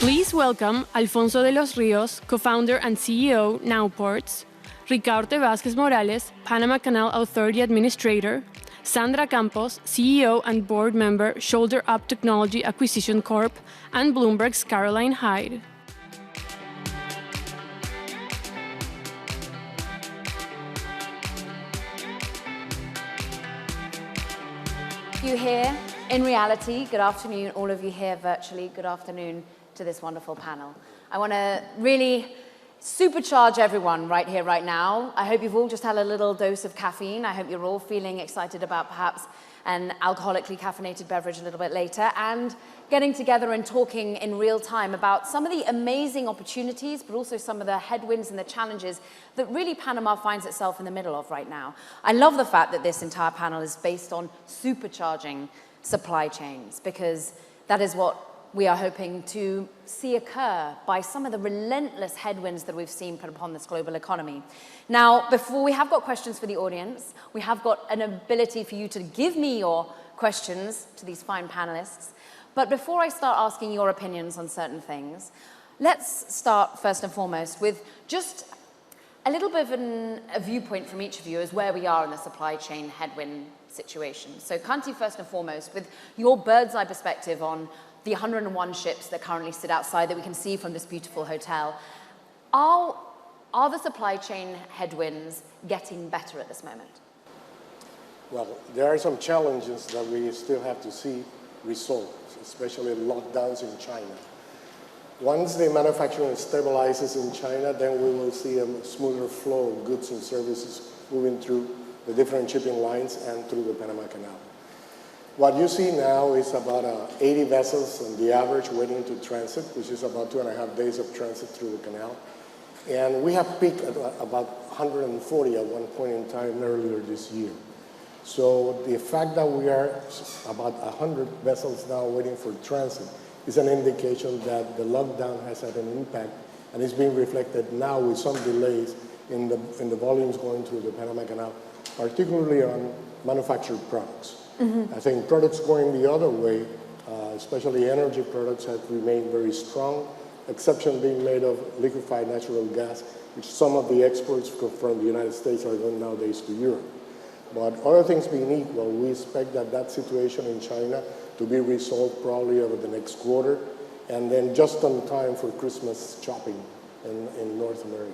Please welcome Alfonso de los Rios, co-founder and CEO, Nowports, Ricaurte Vasquez Morales, Panama Canal Authority Administrator, Sandra Campos, CEO and board member, Up Technology Acquisition Corp, and Bloomberg's Caroline Hyde. You here, in reality, good afternoon. All of you here virtually, good afternoon to this wonderful panel. I want to really supercharge everyone right here, right now. I hope you've all just had a little dose of caffeine. I hope you're all feeling excited about perhaps an alcoholically caffeinated beverage a little bit later, and getting together and talking in real time about some of the amazing opportunities, but also some of the headwinds and the challenges that really Panama finds itself in the middle of right now. I love the fact that this entire panel is based on supercharging supply chains, because that is what we are hoping to see occur by some of the relentless headwinds that we've seen put upon this global economy. Now, before we have got questions for the audience, we have got an ability for you to give me your questions to these fine panelists. But before I start asking your opinions on certain things, let's start first and foremost with just a little bit of a viewpoint from each of you as where we are in the supply chain headwind situation. So Kanti, first and foremost, with your bird's eye perspective on the 101 ships that currently sit outside that we can see from this beautiful hotel. Are the supply chain headwinds getting better at this moment? Well, there are some challenges that we still have to see resolved, especially lockdowns in China. Once the manufacturing stabilizes in China, then we will see a smoother flow of goods and services moving through the different shipping lines and through the Panama Canal. What you see now is about 80 vessels on the average waiting to transit, which is about 2.5 days of transit through the canal. And we have peaked at about 140 at one point in time earlier this year. So the fact that we are about 100 vessels now waiting for transit is an indication that the lockdown has had an impact, and it's being reflected now with some delays in the volumes going through the Panama Canal, particularly on manufactured products. I think products going the other way, especially energy products, have remained very strong, exception being made of liquefied natural gas, which some of the exports from the United States are going nowadays to Europe. But other things being equal, we expect that situation in China to be resolved probably over the next quarter, and then just on time for Christmas shopping in North America.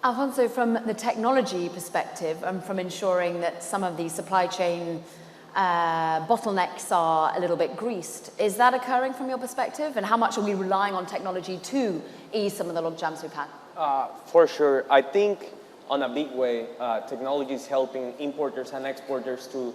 Alfonso, from the technology perspective and from ensuring that some of the supply chain bottlenecks are a little bit greased, is that occurring from your perspective? And how much are we relying on technology to ease some of the logjams we've had? For sure. I think on a big way, technology is helping importers and exporters to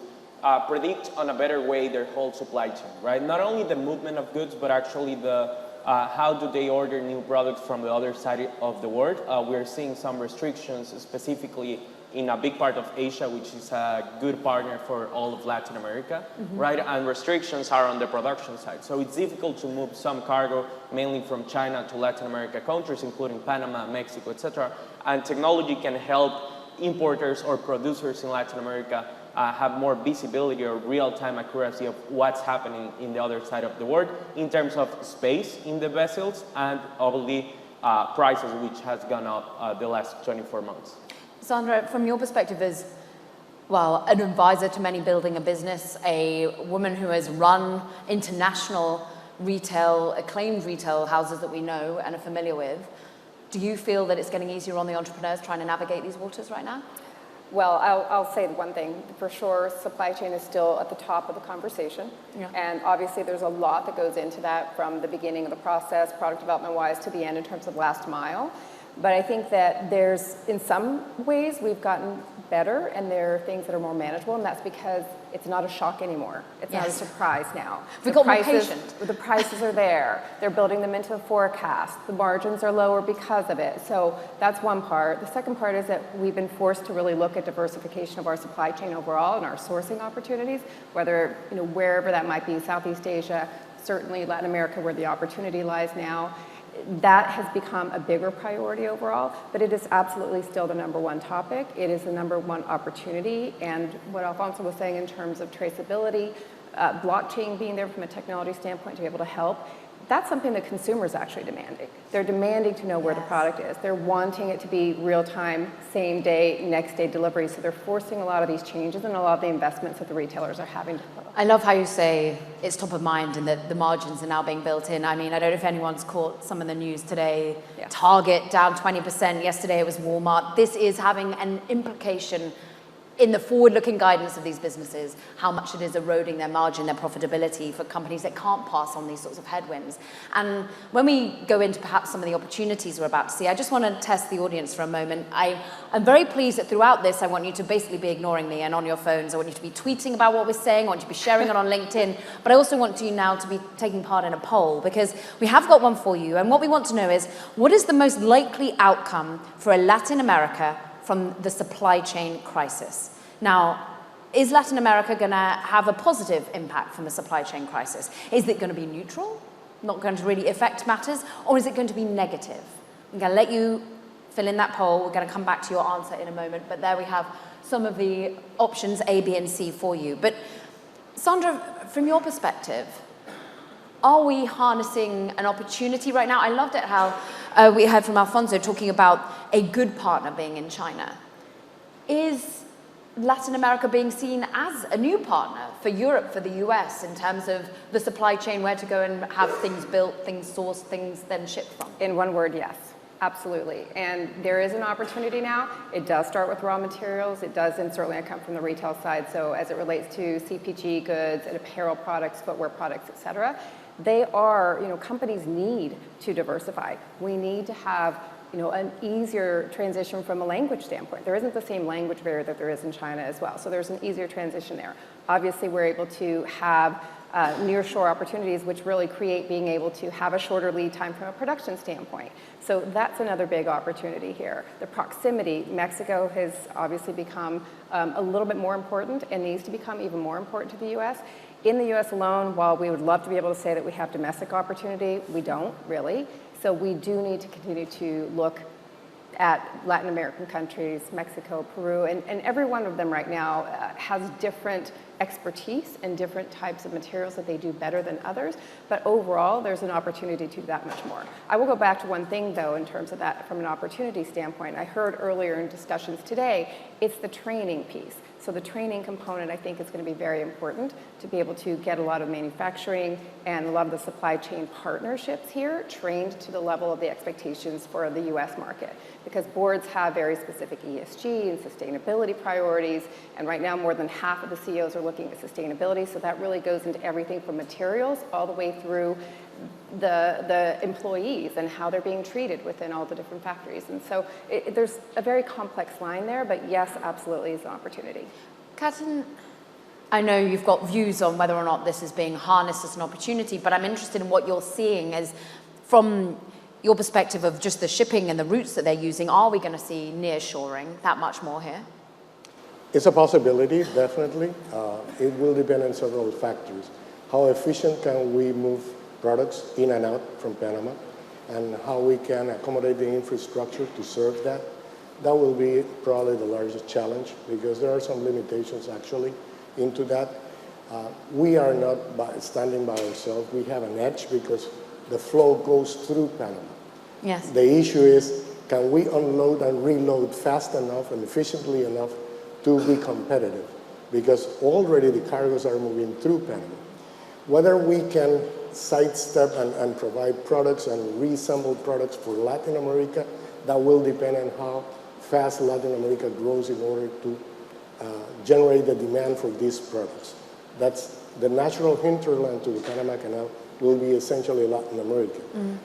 predict on a better way their whole supply chain, right? Not only the movement of goods, but actually the how do they order new products from the other side of the world. We're seeing some restrictions, specifically in a big part of Asia, which is a good partner for all of Latin America, right? And restrictions are on the production side. So it's difficult to move some cargo, mainly from China to Latin America countries, including Panama, Mexico, etc. And technology can help importers or producers in Latin America have more visibility or real-time accuracy of what's happening in the other side of the world in terms of space in the vessels and obviously prices, which has gone up the last 24 months. Sandra, from your perspective as, well, an advisor to many building a business, a woman who has run international retail, acclaimed retail houses that we know and are familiar with, do you feel that it's getting easier on the entrepreneurs trying to navigate these waters right now? Well, I'll say one thing. For sure, supply chain is still at the top of the conversation. Yeah. And obviously, there's a lot that goes into that from the beginning of the process, product development-wise, to the end in terms of last mile. But I think that there's, in some ways, we've gotten better, and there are things that are more manageable, and that's because it's not a shock anymore. It's not a surprise now. We've got more patient. The prices are there. They're building them into the forecast. The margins are lower because of it. So that's one part. The second part is that we've been forced to really look at diversification of our supply chain overall and our sourcing opportunities, whether, wherever that might be, Southeast Asia, certainly Latin America, where the opportunity lies now. That has become a bigger priority overall, but it is absolutely still the number one topic. It is the number one opportunity, and what Alfonso was saying in terms of traceability, blockchain being there from a technology standpoint to be able to help, that's something the consumer is actually demanding. They're demanding to know where the product is. They're wanting it to be real-time, same day, next day delivery. So they're forcing a lot of these changes and a lot of the investments that the retailers are having to put. I love how you say it's top of mind and that the margins are now being built in. I mean, I don't know if anyone's caught some of the news today. Yeah. Target down 20%. Yesterday it was Walmart. This is having an implication in the forward-looking guidance of these businesses, how much it is eroding their margin, their profitability for companies that can't pass on these sorts of headwinds. And when we go into perhaps some of the opportunities we're about to see, I just want to test the audience for a moment. I'm very pleased that throughout this, I want you to basically be ignoring me and on your phones. I want you to be tweeting about what we're saying. I want you to be sharing it on LinkedIn. But I also want you now to be taking part in a poll, because we have got one for you. And what we want to know is, what is the most likely outcome for Latin America from the supply chain crisis? Now, is Latin America going to have a positive impact from the supply chain crisis? Is it going to be neutral, not going to really affect matters, or is it going to be negative? I'm going to let you fill in that poll. We're going to come back to your answer in a moment, but there we have some of the options A, B, and C for you. But Sandra, from your perspective, are we harnessing an opportunity right now? I loved it how we heard from Alfonso talking about a good partner being in China. Is Latin America being seen as a new partner for Europe, for the US, in terms of the supply chain, where to go and have things built, things sourced, things then shipped from? In one word, yes. Absolutely. And there is an opportunity now. It does start with raw materials. It does, and certainly I come from the retail side, so as it relates to CPG goods and apparel products, footwear products, et cetera, they are, companies need to diversify. We need to have an easier transition from a language standpoint. There isn't the same language barrier that there is in China as well. So there's an easier transition there. Obviously, we're able to have nearshore opportunities, which really create being able to have a shorter lead time from a production standpoint. So that's another big opportunity here. The proximity, Mexico has obviously become a little bit more important and needs to become even more important to the U.S. In the U.S. alone, while we would love to be able to say that we have domestic opportunity, we don't really. So we do need to continue to look at Latin American countries, Mexico, Peru, and every one of them right now has different expertise and different types of materials that they do better than others. But overall, there's an opportunity to do that much more. I will go back to one thing, though, in terms of that from an opportunity standpoint. I heard earlier in discussions today, it's the training piece. So the training component, I think, is going to be very important to be able to get a lot of manufacturing and a lot of the supply chain partnerships here trained to the level of the expectations for the U.S. market. Because boards have very specific ESG and sustainability priorities, and right now more than half of the CEOs are looking at sustainability, so that really goes into everything from materials all the way through the employees and how they're being treated within all the different factories. And so there's a very complex line there, but yes, absolutely is an opportunity. Caroline, I know you've got views on whether or not this is being harnessed as an opportunity, but I'm interested in what you're seeing as from your perspective of just the shipping and the routes that they're using. Are we going to see nearshoring that much more here? It's a possibility, definitely. It will depend on several factors. How efficient can we move products in and out from Panama, and how we can accommodate the infrastructure to serve that. That will be probably the largest challenge, because there are some limitations actually into that. We are not standing by ourselves. We have an edge because the flow goes through Panama. Yes. The issue is, can we unload and reload fast enough and efficiently enough to be competitive? Because already the cargoes are moving through Panama. Whether we can sidestep and provide products and reassemble products for Latin America, that will depend on how fast Latin America grows in order to generate the demand for these products. That's the natural hinterland to the Panama Canal will be essentially Latin America.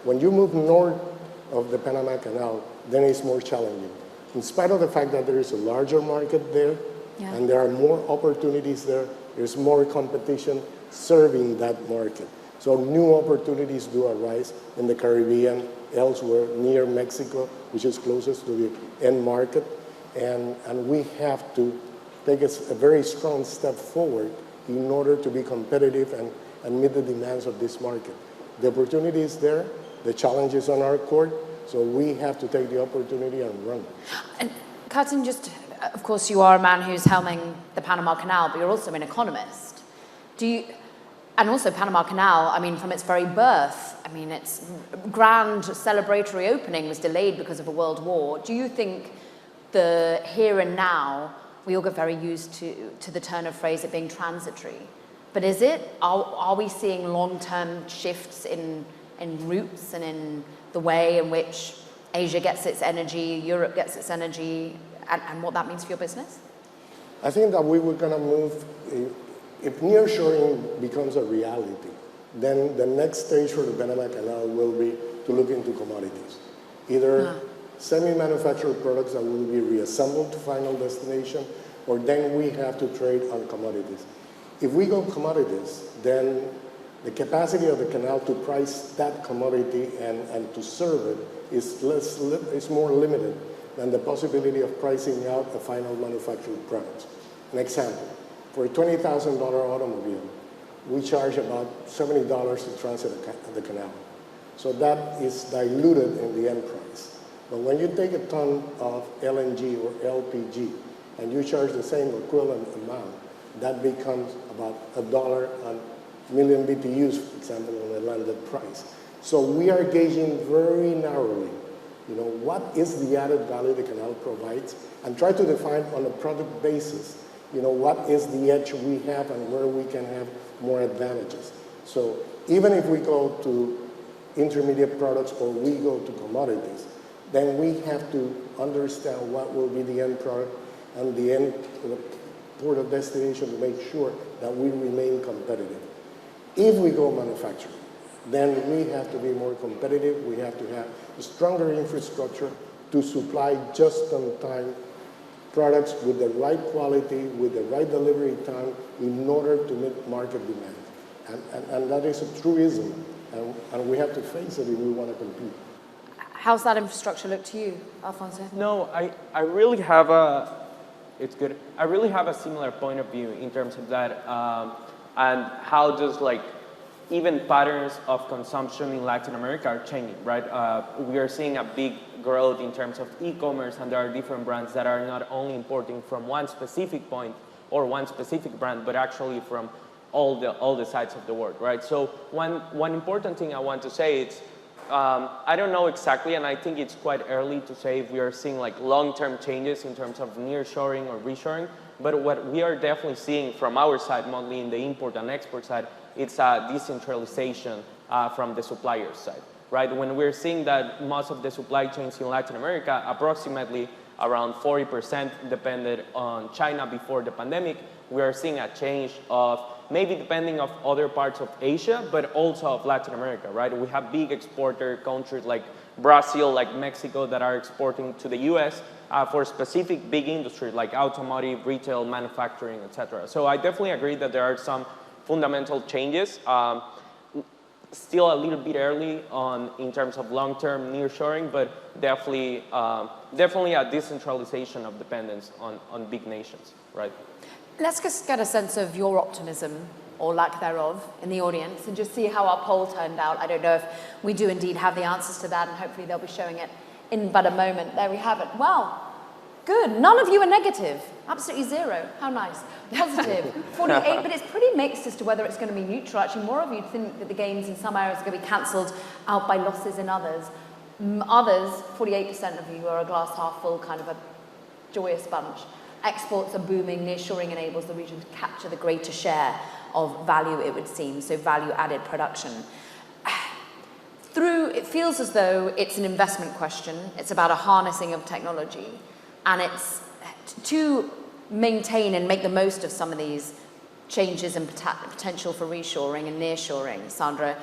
When you move north of the Panama Canal, then it's more challenging. In spite of the fact that there is a larger market there, and there are more opportunities there, there's more competition serving that market. So new opportunities do arise in the Caribbean, elsewhere, near Mexico, which is closest to the end market. And we have to take a very strong step forward in order to be competitive and meet the demands of this market. The opportunity is there, the challenge is on our court, so we have to take the opportunity and run. And Caroline, just, of course, you are a man who's helming the Panama Canal, but you're also an economist. And also Panama Canal, I mean, from its very birth, I mean, its grand celebratory opening was delayed because of a world war. Do you think the here and now, we all get very used to the turn of phrase it being transitory, but is it? Are we seeing long-term shifts in routes and in the way in which Asia gets its energy, Europe gets its energy, and what that means for your business? I think that we were going to move, if nearshoring becomes a reality, then the next stage for the Panama Canal will be to look into commodities. Either semi-manufactured products that will be reassembled to final destination, or then we have to trade on commodities. If we go commodities, then the capacity of the canal to price that commodity and to serve it is more limited than the possibility of pricing out a final manufactured product. An example, for a $20,000 automobile, we charge about $70 to transit the canal. So that is diluted in the end price. But when you take a ton of LNG or LPG and you charge the same equivalent amount, that becomes about $1 on million BTUs, for example, on the landed price. So we are gauging very narrowly, what is the added value the canal provides, and try to define on a product basis, what is the edge we have and where we can have more advantages. So even if we go to intermediate products or we go to commodities, then we have to understand what will be the end product and the end port of destination to make sure that we remain competitive. If we go manufacturing, then we have to be more competitive. We have to have a stronger infrastructure to supply just-in-time products with the right quality, with the right delivery time in order to meet market demand. And that is a truism, and we have to face it if we want to compete. How's that infrastructure look to you, Alfonso? No, I really have it's good. I really have a similar point of view in terms of that, and how does even patterns of consumption in Latin America are changing, right? We are seeing a big growth in terms of e-commerce, and there are different brands that are not only importing from one specific point or one specific brand, but actually from all the sides of the world, right? So one important thing I want to say is, I don't know exactly, and I think it's quite early to say if we are seeing long-term changes in terms of nearshoring or reshoring, but what we are definitely seeing from our side, mostly in the import and export side, it's a decentralization from the supplier side, right? When we're seeing that most of the supply chains in Latin America, approximately around 40% depended on China before the pandemic, we are seeing a change of maybe depending of other parts of Asia, but also of Latin America, right? We have big exporter countries like Brazil, like Mexico, that are exporting to the US for specific big industries like automotive, retail, manufacturing, etc. So I definitely agree that there are some fundamental changes. Still a little bit early in terms of long-term nearshoring, but definitely a decentralization of dependence on big nations, right? Let's just get a sense of your optimism, or lack thereof, in the audience, and just see how our poll turned out. I don't know if we do indeed have the answers to that, and hopefully they'll be showing it in but a moment. There we have it. Well, good. None of you are negative. Absolutely zero. How nice. Positive. 48, but it's pretty mixed as to whether it's going to be neutral. Actually, more of you think that the gains in some areas are going to be cancelled out by losses in others. Others, 48% of you, are a glass half full, kind of a joyous bunch. Exports are booming. Nearshoring enables the region to capture the greater share of value, it would seem, so value-added production. It feels as though it's an investment question. It's about a harnessing of technology. And it's to maintain and make the most of some of these changes and potential for reshoring and nearshoring. Sandra,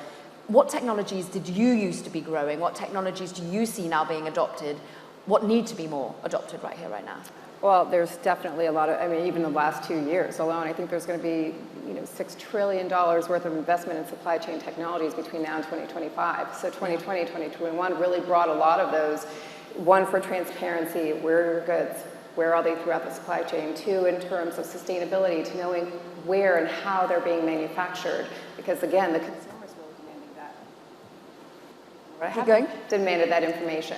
what technologies did you used to be growing? What technologies do you see now being adopted? What need to be more adopted right here, right now? Well, there's definitely a lot of, even the last 2 years alone, I think there's going to be, $6 trillion worth of investment in supply chain technologies between now and 2025. So 2020, 2021 really brought a lot of those. One, for transparency, where are your goods? Where are they throughout the supply chain? Two, in terms of sustainability, to knowing where and how they're being manufactured. Because again, the consumers really demanding that. Keep going. Demanded that information.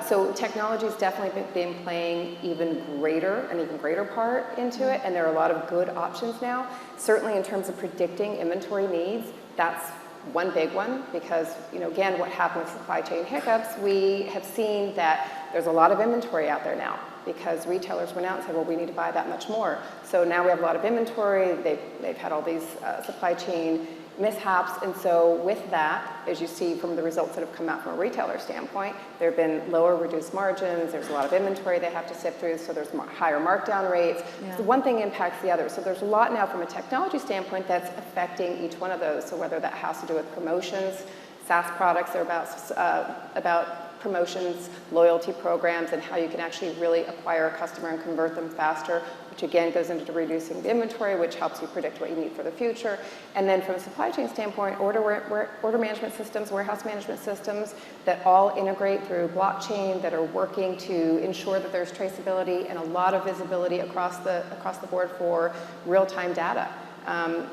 So technology's definitely been playing an even greater part into it, and there are a lot of good options now. Certainly in terms of predicting inventory needs, that's one big one, because, again, what happened with supply chain hiccups, we have seen that there's a lot of inventory out there now, because retailers went out and said, well, we need to buy that much more. So now we have a lot of inventory. They've had all these supply chain mishaps, and so with that, as you see from the results that have come out from a retailer standpoint, there have been reduced margins, there's a lot of inventory they have to sift through, so there's higher markdown rates. Yeah. So one thing impacts the other. So there's a lot now from a technology standpoint that's affecting each one of those. So whether that has to do with promotions, SaaS products are about promotions, loyalty programs, and how you can actually really acquire a customer and convert them faster, which again goes into reducing the inventory, which helps you predict what you need for the future. And then from a supply chain standpoint, order management systems, warehouse management systems that all integrate through blockchain, that are working to ensure that there's traceability and a lot of visibility across the board for real-time data. And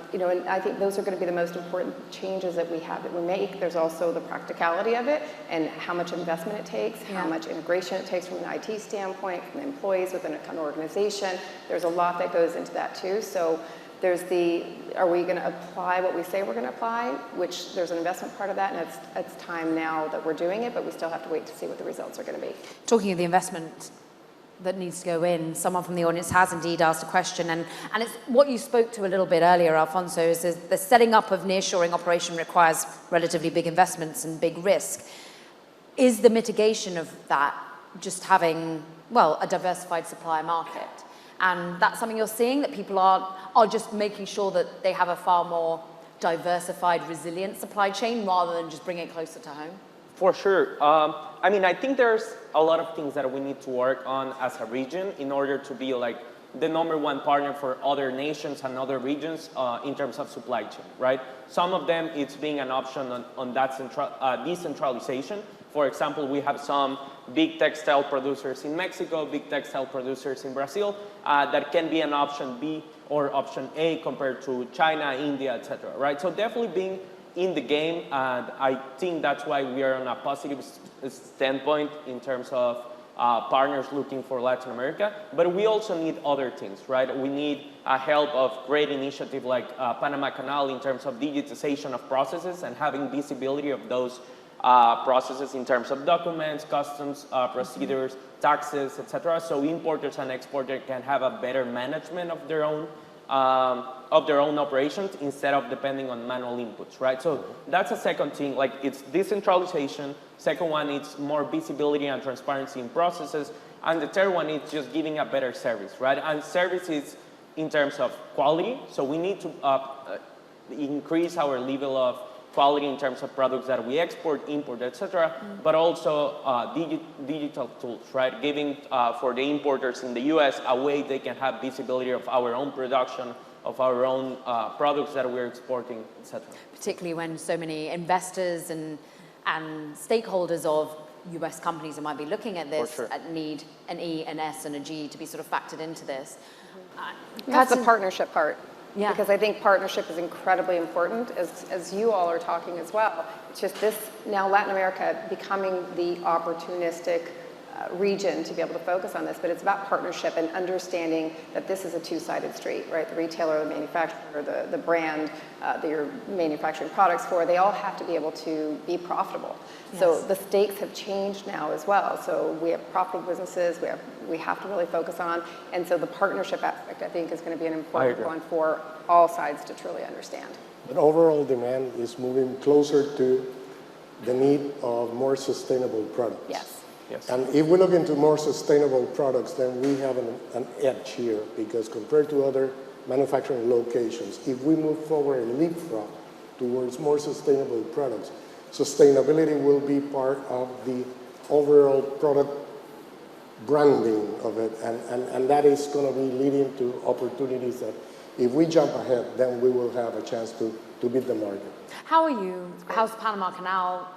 I think those are going to be the most important changes that we make. There's also the practicality of it and how much investment it takes, how much integration it takes from an IT standpoint, from the employees within an organization. There's a lot that goes into that too. So there's are we going to apply what we say we're going to apply, which there's an investment part of that, and it's time now that we're doing it, but we still have to wait to see what the results are going to be. Talking of the investment that needs to go in, someone from the audience has indeed asked a question, and it's what you spoke to a little bit earlier, Alfonso, is the setting up of nearshoring operation requires relatively big investments and big risk. Is the mitigation of that just having, a diversified supply market? And that's something you're seeing, that people are just making sure that they have a far more diversified, resilient supply chain rather than just bringing it closer to home? For sure. I think there's a lot of things that we need to work on as a region in order to be like the #1 partner for other nations and other regions in terms of supply chain, right? Some of them, it's being an option on that decentralization. For example, we have some big textile producers in Mexico, big textile producers in Brazil, that can be an option B or option A compared to China, India, etc., right? So definitely being in the game, and I think that's why we are on a positive standpoint in terms of partners looking for Latin America. But we also need other things, right? We need help of great initiative like Panama Canal in terms of digitization of processes and having visibility of those processes in terms of documents, customs procedures, taxes, etc. So importers and exporters can have a better management of their own operations instead of depending on manual inputs, right? So that's a second thing, like it's decentralization. Second one, it's more visibility and transparency in processes. And the third one is just giving a better service, right? And service is in terms of quality. So we need to increase our level of quality in terms of products that we export, import, etc., but also digital tools, right? Giving for the importers in the US a way they can have visibility of our own production, of our own products that we're exporting, etc. Particularly when so many investors and stakeholders of US companies that might be looking at this need an E, an S, and a G to be sort of factored into this. That's the partnership part. Yeah. Because I think partnership is incredibly important, as you all are talking as well. It's just this, now Latin America becoming the opportunistic region to be able to focus on this, but it's about partnership and understanding that this is a two-sided street, right? The retailer, the manufacturer, the brand that you're manufacturing products for, they all have to be able to be profitable. Yes. So the stakes have changed now as well. So we have profitable businesses, we have to really focus on, and so the partnership aspect, I think, is going to be an important one for all sides to truly understand. But overall demand is moving closer to the need of more sustainable products. Yes. Yes. And if we look into more sustainable products, then we have an edge here, because compared to other manufacturing locations, if we move forward and leapfrog towards more sustainable products, sustainability will be part of the overall product branding of it, and that is going to be leading to opportunities that if we jump ahead, then we will have a chance to beat the market. How's Panama Canal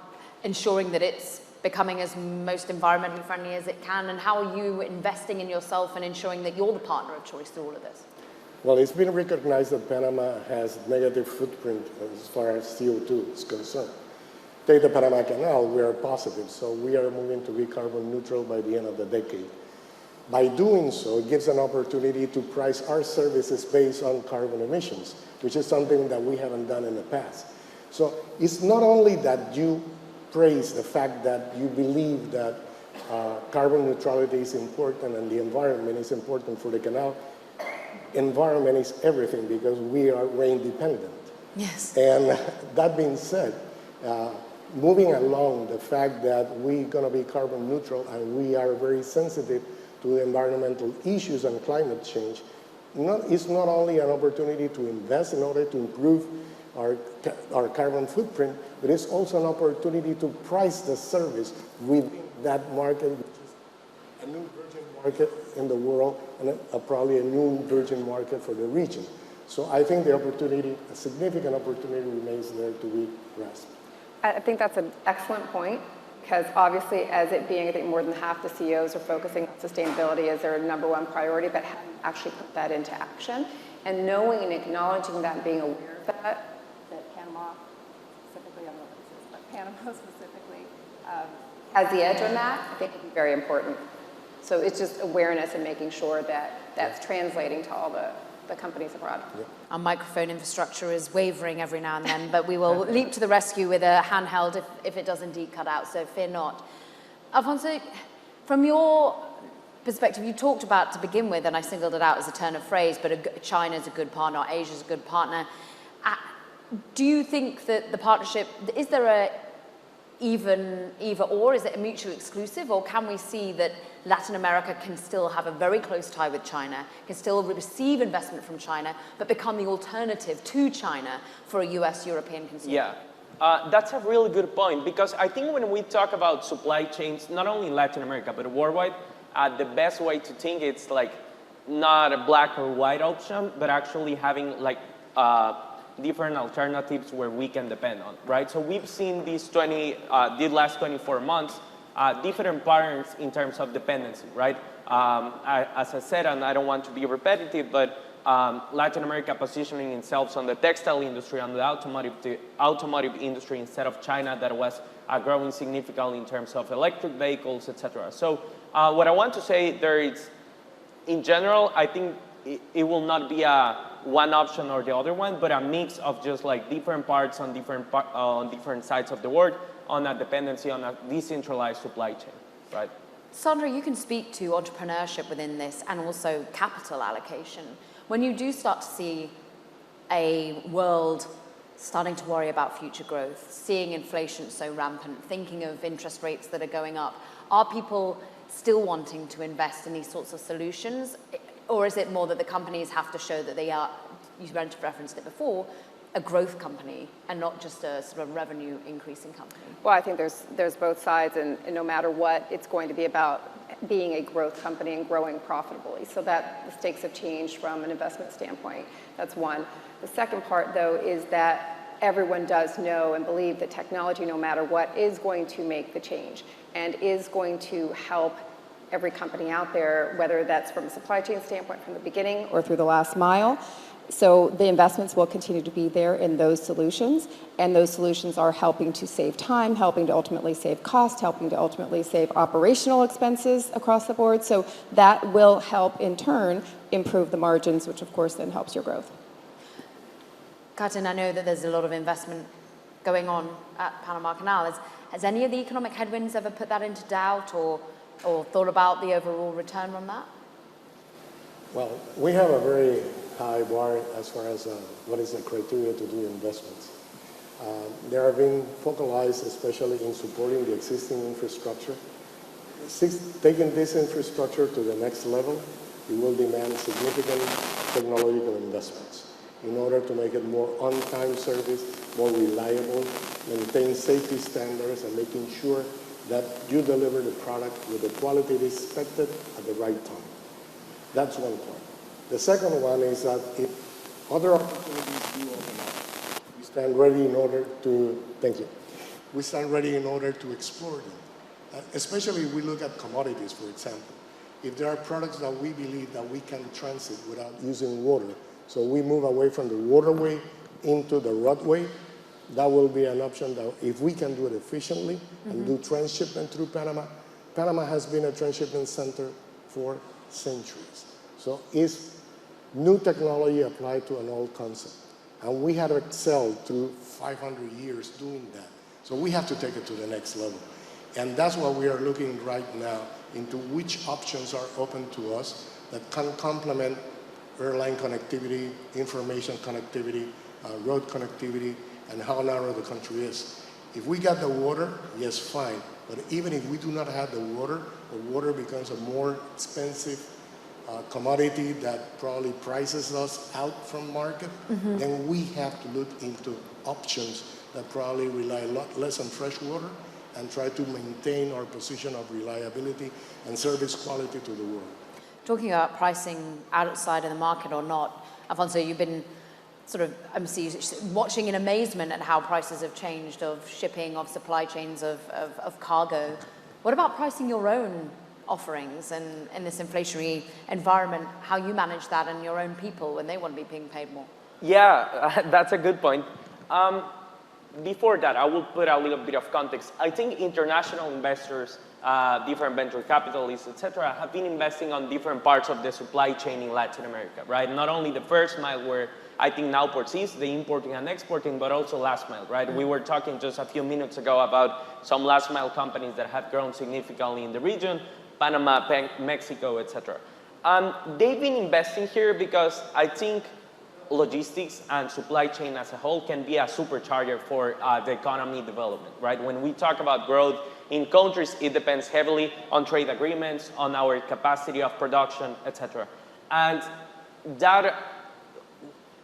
ensuring that it's becoming as most environmentally friendly as it can, and how are you investing in yourself and ensuring that you're the partner of choice through all of this? Well, it's been recognized that Panama has negative footprint as far as CO2 is concerned. Take the Panama Canal, we are positive. So we are moving to be carbon neutral by the end of the decade. By doing so, it gives an opportunity to price our services based on carbon emissions, which is something that we haven't done in the past. So it's not only that you praise the fact that you believe that carbon neutrality is important and the environment is important for the canal. Environment is everything because we are rain dependent. Yes. And that being said, moving along the fact that we're going to be carbon neutral and we are very sensitive to the environmental issues and climate change, it's not only an opportunity to invest in order to improve our carbon footprint, but it's also an opportunity to price the service within that market, which is a new virgin market in the world and probably a new virgin market for the region. So I think the opportunity, a significant opportunity remains there to be grasped. I think that's an excellent point, because obviously as it being, I think more than half the CEOs are focusing on sustainability as their number one priority, but haven't actually put that into action. And knowing and acknowledging that and being aware of that Panama specifically, I don't know what this is, but Panama specifically has the edge on that, I think would be very important. So it's just awareness and making sure that that's translating to all the companies abroad. Yeah. Our microphone infrastructure is wavering every now and then, but we will leap to the rescue with a handheld if it does indeed cut out, so fear not. Alfonso, from your perspective, you talked about, to begin with, and I singled it out as a turn of phrase, but China's a good partner, or Asia's a good partner. Do you think that the partnership, is there a either or? Is it a mutually exclusive, or can we see that Latin America can still have a very close tie with China, can still receive investment from China, but become the alternative to China for a US-European consumer? Yeah, that's a really good point, because I think when we talk about supply chains, not only in Latin America, but worldwide, the best way to think it's like not a black or white option, but actually having like different alternatives where we can depend on, right? So we've seen these last 24 months, different patterns in terms of dependency, right? As I said, and I don't want to be repetitive, but Latin America positioning itself on the textile industry, on the automotive industry instead of China that was growing significantly in terms of electric vehicles, etc. So what I want to say there is, in general, I think it will not be one option or the other one, but a mix of just like different parts on different sides of the world, on a dependency on a decentralized supply chain, right? Sandra, you can speak to entrepreneurship within this and also capital allocation. When you do start to see a world starting to worry about future growth, seeing inflation so rampant, thinking of interest rates that are going up, are people still wanting to invest in these sorts of solutions? Or is it more that the companies have to show that they are, you referenced it before, a growth company and not just a sort of revenue increasing company? Well, I think there's both sides, and no matter what, it's going to be about being a growth company and growing profitably. So that the stakes have changed from an investment standpoint. That's one. The second part, though, is that everyone does know and believe that technology, no matter what, is going to make the change and is going to help every company out there, whether that's from a supply chain standpoint from the beginning or through the last mile. So the investments will continue to be there in those solutions, and those solutions are helping to save time, helping to ultimately save cost, helping to ultimately save operational expenses across the board. So that will help, in turn, improve the margins, which of course then helps your growth. Katin, I know that there's a lot of investment going on at Panama Canal. Has any of the economic headwinds ever put that into doubt or thought about the overall return on that? Well, we have a very high bar as far as what is the criteria to do investments. They are being focalized especially in supporting the existing infrastructure. Taking this infrastructure to the next level, it will demand significant technological investments in order to make it more on-time service, more reliable, maintain safety standards, and making sure that you deliver the product with the quality expected at the right time. That's one point. The second one is that if other opportunities do open up, we stand ready in order to, thank you, we stand ready in order to explore them. Especially if we look at commodities, for example. If there are products that we believe that we can transit without using water, so we move away from the waterway into the roadway, that will be an option that if we can do it efficiently and do transshipment through Panama. Panama has been a transshipment center for centuries. So it's new technology applied to an old concept. And we had excelled through 500 years doing that. So we have to take it to the next level. And that's what we are looking right now into which options are open to us that can complement airline connectivity, information connectivity, road connectivity, and how narrow the country is. If we got the water, yes, fine. But even if we do not have the water becomes a more expensive commodity that probably prices us out from market, then we have to look into options that probably rely a lot less on fresh water and try to maintain our position of reliability and service quality to the world. Talking about pricing outside of the market or not, Alfonso, you've been sort of watching in amazement at how prices have changed of shipping, of supply chains, of cargo. What about pricing your own offerings and in this inflationary environment, how you manage that and your own people when they want to be being paid more? Yeah, that's a good point. Before that, I will put a little bit of context. I think international investors, different venture capitalists, etc., have been investing on different parts of the supply chain in Latin America, right? Not only the first mile where I think Nowports is, the importing and exporting, but also last mile, right? We were talking just a few minutes ago about some last mile companies that have grown significantly in the region, Panama, Mexico, etc. They've been investing here because I think logistics and supply chain as a whole can be a supercharger for the economy development, right? When we talk about growth in countries, it depends heavily on trade agreements, on our capacity of production, etc. And that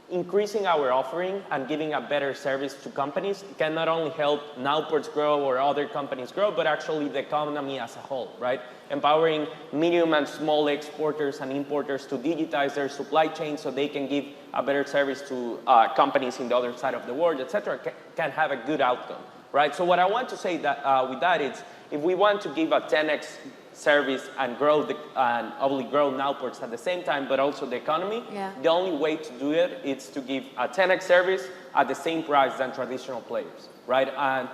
increasing our offering and giving a better service to companies can not only help Nowports grow or other companies grow, but actually the economy as a whole, right? Empowering medium and small exporters and importers to digitize their supply chain so they can give a better service to companies in the other side of the world, etc., can have a good outcome, right? So what I want to say that with that is, if we want to give a 10x service and grow and obviously grow Nowports at the same time, but also the economy, the only way to do it is to give a 10x service at the same price than traditional players, right? And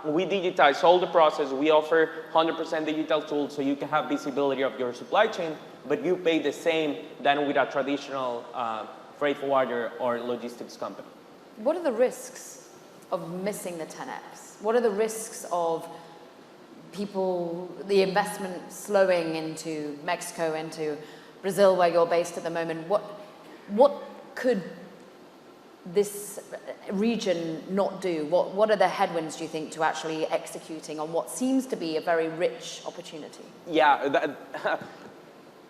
we digitize all the process. We offer 100% digital tools so you can have visibility of your supply chain, but you pay the same than with a traditional freight forwarder or logistics company. What are the risks of missing the 10x? What are the risks of people, the investment slowing into Mexico, into Brazil, where you're based at the moment? What could this region not do? What are the headwinds, do you think, to actually executing on what seems to be a very rich opportunity? Yeah,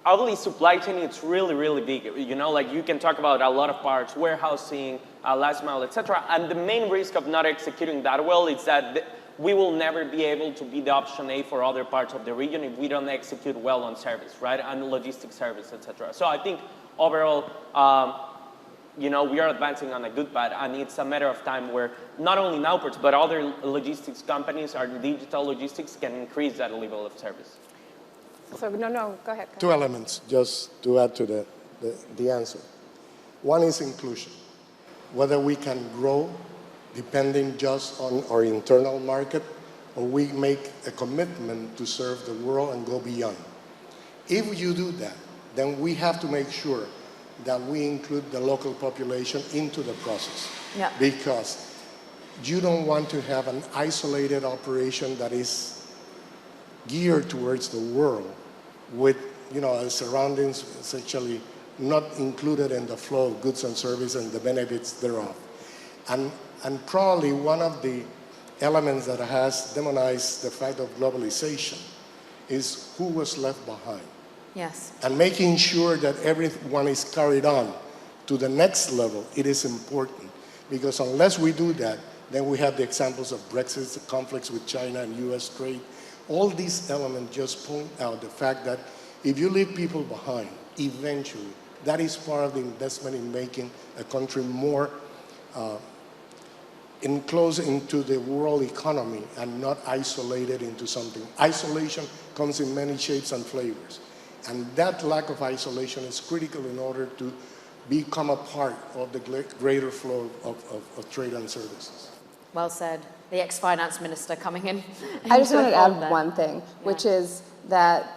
obviously supply chain, it's really, really big. You know, like you can talk about a lot of parts, warehousing, last mile, etc. And the main risk of not executing that well is that we will never be able to be the option A for other parts of the region if we don't execute well on service, right? And logistics service, etc. So I think overall, you know, we are advancing on a good path, and it's a matter of time where not only Nowports, but other logistics companies or digital logistics can increase that level of service. So no, go ahead. Two elements just to add to the answer. One is inclusion. Whether we can grow depending just on our internal market, or we make a commitment to serve the world and go beyond. If you do that, then we have to make sure that we include the local population into the process. Yeah. Because you don't want to have an isolated operation that is geared towards the world with, you know, surroundings essentially not included in the flow of goods and services and the benefits thereof. And probably one of the elements that has demonized the fact of globalization is who was left behind. Yes. And making sure that everyone is carried on to the next level, it is important. Because unless we do that, then we have the examples of Brexit, the conflicts with China and US trade. All these elements just point out the fact that if you leave people behind, eventually, that is part of the investment in making a country more enclosed into the world economy and not isolated into something. Isolation comes in many shapes and flavors. And that lack of isolation is critical in order to become a part of the greater flow of trade and services. Well said. The ex-finance minister coming in. I just wanted to add there. one thing, which is that,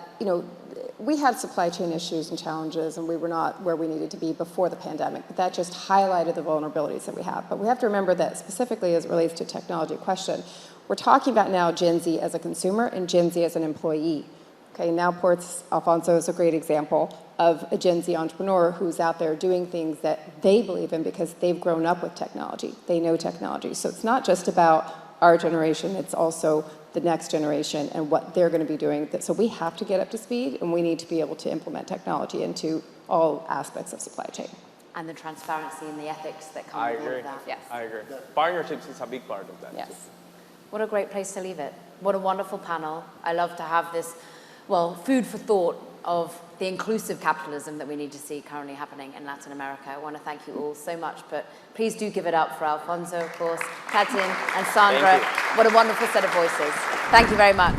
we had supply chain issues and challenges, and we were not where we needed to be before the pandemic, but that just highlighted the vulnerabilities that we have. But we have to remember that specifically as it relates to technology question, we're talking about now Gen Z as a consumer and Gen Z as an employee. Okay, Nowports, Alfonso is a great example of a Gen Z entrepreneur who's out there doing things that they believe in because they've grown up with technology. They know technology. So it's not just about our generation, it's also the next generation and what they're going to be doing. So we have to get up to speed, and we need to be able to implement technology into all aspects of supply chain. And the transparency and the ethics that come I with all agree. of that. Yes. I agree. Partnerships is a big part of that. Yes. Too. What a great place to leave it. What a wonderful panel. I love to have this, food for thought of the inclusive capitalism that we need to see currently happening in Latin America. I want to thank you all so much, but please do give it up for Alfonso, of course, Katin, and Sandra. What a wonderful set of voices. Thank you very much.